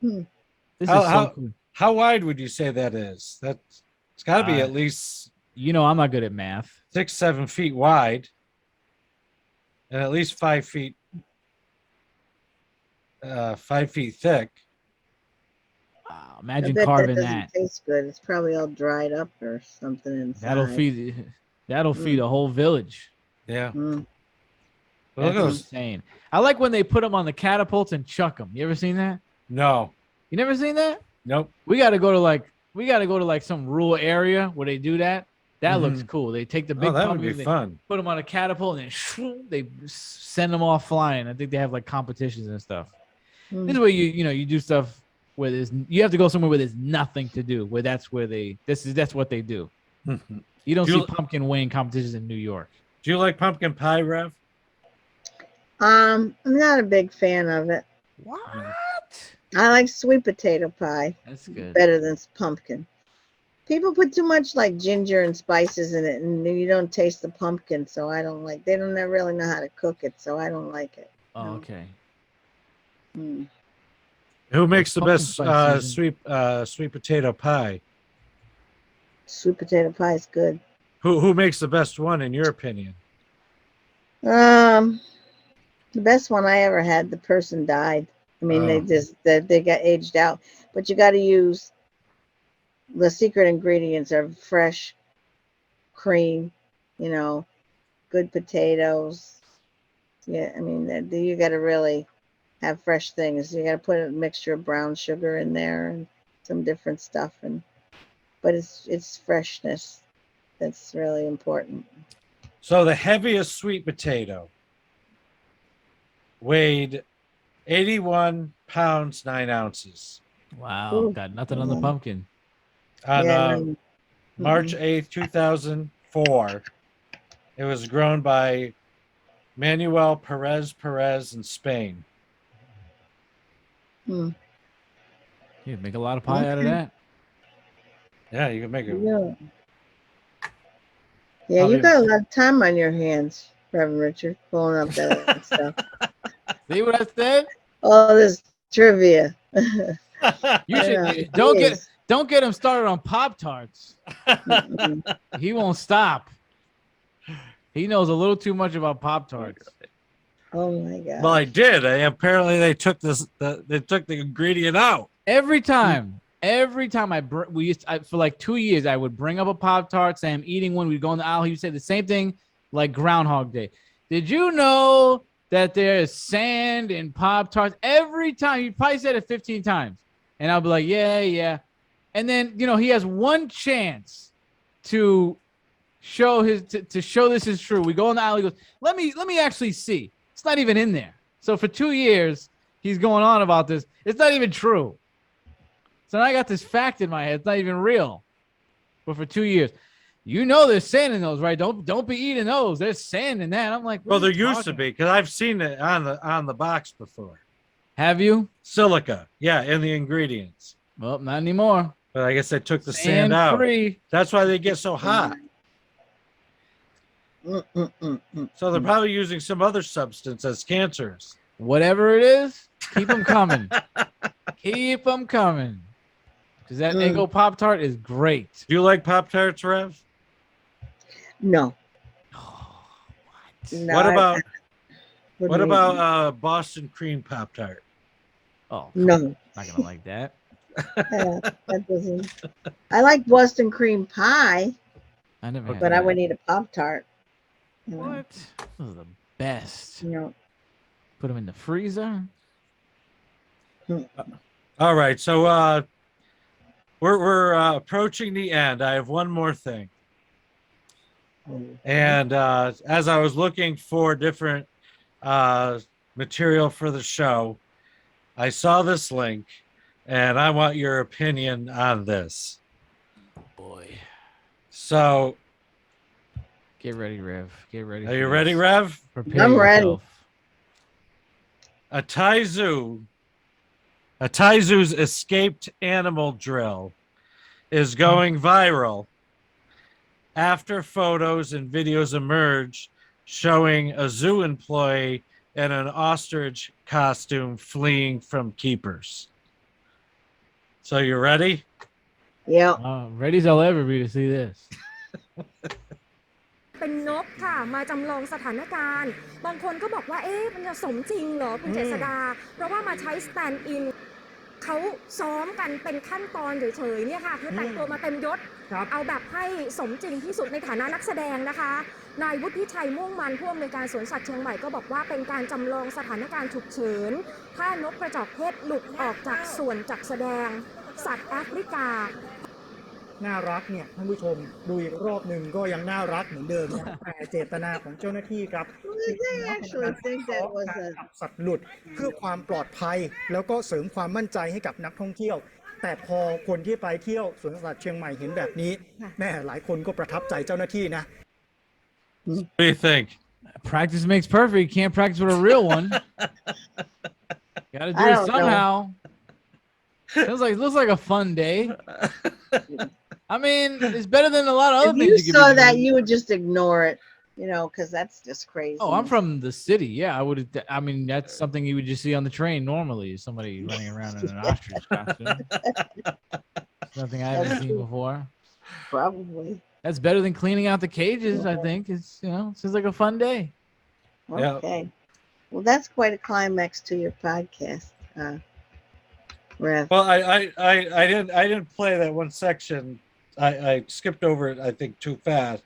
C: Hmm.
B: This is so cool.
A: How wide would you say that is? It's got to be at least.
B: I'm not good at math.
A: 6-7 feet wide, and at least 5 feet. 5 feet thick.
B: Wow, imagine carving that.
C: Tastes good. It's probably all dried up or something inside.
B: That'll feed a whole village.
A: Yeah.
B: That's insane. I like when they put them on the catapults and chuck them. You ever seen that?
A: No.
B: You never seen that?
A: Nope.
B: We got to go to like some rural area where they do that. That looks cool. They take the big
A: that would be fun.
B: Put them on a catapult and then they send them off flying. I think they have like competitions and stuff. This is where you do stuff where you have to go somewhere where there's nothing to do. Where that's what they do. You don't see pumpkin weighing competitions in New York.
A: Do you like pumpkin pie, Rev?
C: I'm not a big fan of it.
B: What?
C: I like sweet potato pie.
B: That's good.
C: Better than pumpkin. People put too much like ginger and spices in it, and you don't taste the pumpkin. So I don't like. They don't really know how to cook it, so I don't like it.
B: Oh, okay.
A: Who makes the best sweet potato pie?
C: Sweet potato pie is good.
A: Who makes the best one in your opinion?
C: The best one I ever had, the person died. I mean, they got aged out. But you got to use the secret ingredients are fresh cream, good potatoes. Yeah, I mean, you got to really have fresh things. You got to put a mixture of brown sugar in there and some different stuff, but it's freshness that's really important.
A: So the heaviest sweet potato weighed 81 pounds 9 ounces.
B: Wow, got nothing on the pumpkin.
A: On March 8th, 2004, it was grown by Manuel Perez in Spain.
B: You can make a lot of pie out of that.
A: Yeah, you can make it.
C: Yeah, you got a lot of time on your hands, Reverend Richard, pulling up that stuff.
B: See what I said?
C: All this trivia.
B: You should don't get him started on Pop-Tarts. He won't stop. He knows a little too much about Pop-Tarts.
C: Oh my God.
A: Well, I did. Apparently, they took the ingredient out.
B: Every time for like 2 years, I would bring up a Pop-Tart, say I'm eating one. We'd go in the aisle. He would say the same thing like Groundhog Day. Did you know that there is sand in Pop-Tarts? Every time. He probably said it 15 times. And I'll be like, yeah. And then, he has one chance to show this is true. We go in the aisle. He goes, let me actually see. It's not even in there. So for 2 years, he's going on about this. It's not even true. So now I got this fact in my head. It's not even real. But for 2 years, there's sand in those, right? Don't be eating those. There's sand in that. I'm like,
A: well, there used to be, because I've seen it on the box before.
B: Have you?
A: Silica, yeah, in the ingredients.
B: Well, not anymore.
A: But I guess they took the sand out.
B: Free.
A: That's why they get so hot. So they're probably using some other substance that's cancerous.
B: Whatever it is, keep them coming. Keep them coming. Because that Eggo Pop-Tart is great.
A: Do you like Pop-Tarts, Rev?
C: No.
B: Oh, what?
C: No,
A: what about Boston cream Pop-Tart?
B: Oh,
C: no.
B: Not going to like that.
C: That doesn't. I like Boston cream pie.
B: I never had
C: but
B: that.
C: I would eat a Pop-Tart.
B: What? Those are the best.
C: Put
B: them in the freezer.
A: All right, so we're approaching the end. I have one more thing. And as I was looking for different material for the show, I saw this link, and I want your opinion on this.
B: Oh boy.
A: So,
B: get ready, Rev. Get ready.
A: Are you ready, Rev?
B: Prepare
C: I'm
B: yourself.
C: ready.
A: A Thai Zoo's escaped animal drill is going viral after photos and videos emerge showing a zoo employee in an ostrich costume fleeing from keepers. So you ready?
C: Yeah.
B: Ready as I'll ever be to see this.
D: เป็นนกค่ะมาจำลองสถานการณ์บางคนก็บอกว่าเอ๊ะมันจะสมจริงเหรอคุณเจษดาเพราะว่ามาใช้สแตนด์อินเขาซ้อมกันเป็นขั้นตอนเฉยๆเนี่ยค่ะคือแต่งตัวมาเต็มยศเอาแบบให้สมจริงที่สุดในฐานะนักแสดงนะคะนายวุฒิชัยม่วงมันผู้อำนวยการสวนสัตว์เชียงใหม่ก็บอกว่าเป็นการจำลองสถานการณ์ฉุกเฉินถ้านกกระจอกเทศหลุดออกจากส่วนจัดแสดงสัตว์แอฟริกา
E: น่ารักเนี่ยท่านผู้ชมดูอีกรอบหนึ่งก็ยังน่ารักเหมือนเดิมนะแต่เจตนาของเจ้าหน้าที่ครับจับสัตว์หลุดเพื่อความปลอดภัยแล้วก็เสริมความมั่นใจให้กับนักท่องเที่ยวแต่พอคนที่ไปเที่ยวสวนสัตว์เชียงใหม่เห็นแบบนี้แม่หลายคนก็ประทับใจเจ้าหน้าที่นะ
A: What do you think?
B: Practice makes perfect. You can't practice with a real one. Gotta do it somehow. Looks like a fun day. I mean, it's better than a lot of other things.
C: If you saw that, you would just ignore it, because that's just crazy.
B: Oh, I'm from the city. Yeah, I would. I mean, that's something you would just see on the train normally. Somebody running around in an ostrich costume. Nothing I haven't seen before.
C: Probably.
B: That's better than cleaning out the cages. I think it's seems like a fun day.
C: Okay. Yeah. Well, that's quite a climax to your podcast, Rev.
A: Well, I didn't play that one section. I skipped over it, I think, too fast.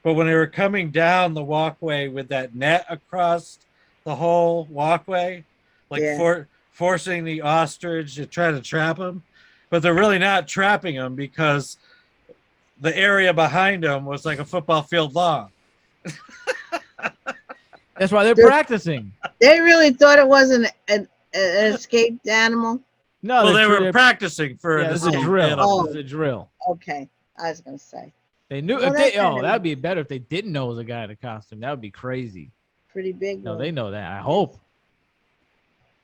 A: But when they were coming down the walkway with that net across the whole walkway, like forcing the ostrich to try to trap him, but they're really not trapping him because the area behind them was like a football field long.
B: That's why they're practicing.
C: They really thought it wasn't an escaped animal.
B: No,
A: well, they were practicing for
B: this is a drill. This is a drill.
C: Okay, I was gonna say
B: they knew. That'd be better if they didn't know it was a guy in a costume. That would be crazy.
C: Pretty big.
B: No, they know that. I hope.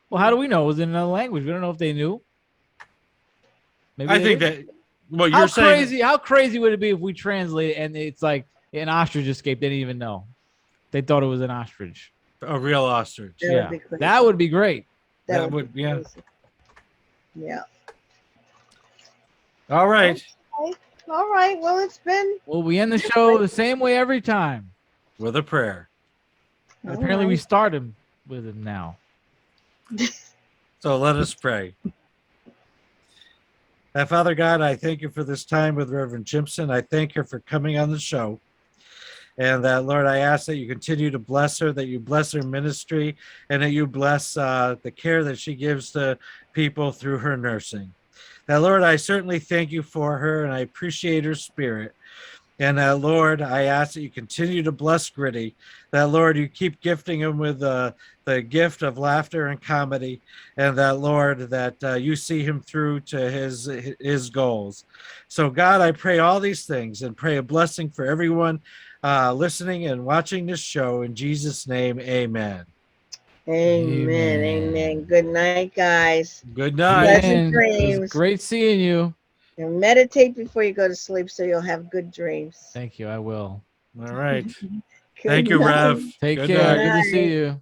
B: Well, how do we know? It was in another language. We don't know if they knew.
A: Maybe I think that what you're saying.
B: How crazy would it be if we translate it and it's like an ostrich escaped? They didn't even know. They thought it was an ostrich.
A: A real ostrich.
B: Yeah, that would be great.
A: That would be
C: Yeah.
A: All right.
C: Okay. All right. Well, it's been.
B: Well, we end the show the same way every time.
A: With a prayer.
B: Apparently, we start him with him now.
A: So let us pray. Father God, I thank you for this time with Reverend Jimpson. I thank her for coming on the show. And that, Lord, I ask that you continue to bless her, that you bless her ministry, and that you bless the care that she gives to people through her nursing. Now, Lord, I certainly thank you for her, and I appreciate her spirit. And Lord, I ask that you continue to bless Griddy, that, Lord, you keep gifting him with the gift of laughter and comedy, and that, Lord, that you see him through to his goals. So, God, I pray all these things and pray a blessing for everyone listening and watching this show. In Jesus' name, amen.
C: Amen. Amen. Good night, guys.
A: Good night.
C: Pleasant dreams.
B: It was great seeing you.
C: And meditate before you go to sleep so you'll have good dreams.
B: Thank you. I will.
A: All right. Thank you, Rev.
B: Take care. Good to see you.